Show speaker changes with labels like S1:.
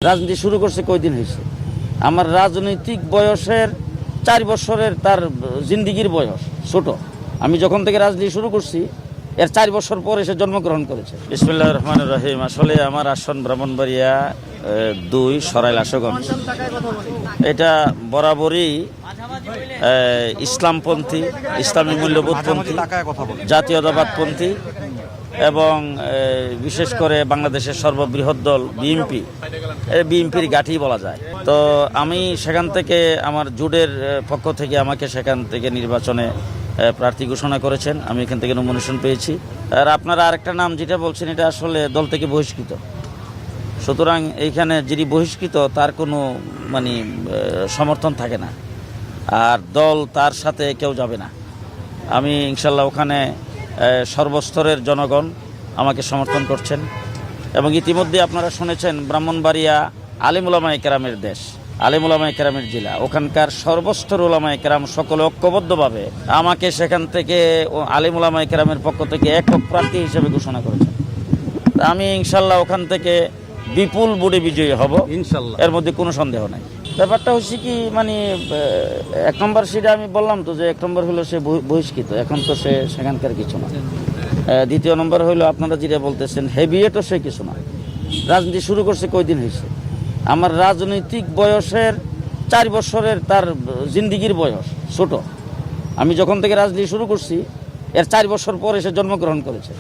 S1: রাজনীতি শুরু করছে কয়দিন হয়েছে। আমার রাজনৈতিক বয়সের 4 বছরের তার জিন্দিগির বয়স ছোট। আমি যখন থেকে রাজনীতি শুরু করছি এর 4 বছর পর এসে জন্মগ্রহণ করেছে। বিসমিল্লাহির রহমানির রহিম। আসলে আমার আসন ব্রাহ্মণবাড়িয়া 2 সরাইল আশুগঞ্জ। এটা বরাবরই ইসলামপন্থী, ইসলামী মূল্যবোধপন্থী, জাতীয়তাবাদপন্থী এবং বিশেষ করে বাংলাদেশের সর্ববৃহৎ দল বিএনপি, বিএনপির গাঁঠি বলা যায়। তো আমি সেখান থেকে আমার জোটের পক্ষ থেকে আমাকে সেখান থেকে নির্বাচনে প্রার্থী ঘোষণা করেছেন। আমি এখান থেকে নমিনেশন পেয়েছি। আর আপনারা আরেকটা নাম যেটা বলছেন এটা আসলে দল থেকে বহিষ্কৃত। সুতরাং এইখানে যিনি বহিষ্কৃত তার কোনো সমর্থন থাকে না, আর দল তার সাথে কেউ যাবে না। আমি ইনশাল্লাহ ওখানে সর্বস্তরের জনগণ আমাকে সমর্থন করছেন এবং ইতিমধ্যে আপনারা শুনেছেন ব্রাহ্মণবাড়িয়া আলিম উলামায়ে কেরামের দেশ, আলিম উলামায়ে কেরামের জেলা। ওখানকার সর্বস্তর উলামায়ে কেরাম সকলে ঐক্যবদ্ধভাবে আমাকে সেখান থেকে আলিম উলামায়ে কেরামের পক্ষ থেকে একক প্রার্থী হিসেবে ঘোষণা করেছেন। আমি ইনশাল্লাহ ওখান থেকে বিপুল ভোটে বিজয়ী হব ইনশাল্লাহ, এর মধ্যে কোনো সন্দেহ নাই। ব্যাপারটা হচ্ছে কি 1 নম্বর সিটে আমি বললাম তো যে 1 নম্বর হলো সে বহিষ্কৃত, এখন তো সে সেখানকার কিছু না। 2 নম্বর হলো আপনারা যেটা বলতেছেন হেভিয়েটও সে কিছু না। রাজনীতি শুরু করছে কয়দিন হয়েছে। আমার রাজনৈতিক বয়সের 4 বছরের তার জিন্দিগির বয়স ছোট। আমি যখন থেকে রাজনীতি শুরু করছি এর 4 বছর পর এসে জন্মগ্রহণ করেছে।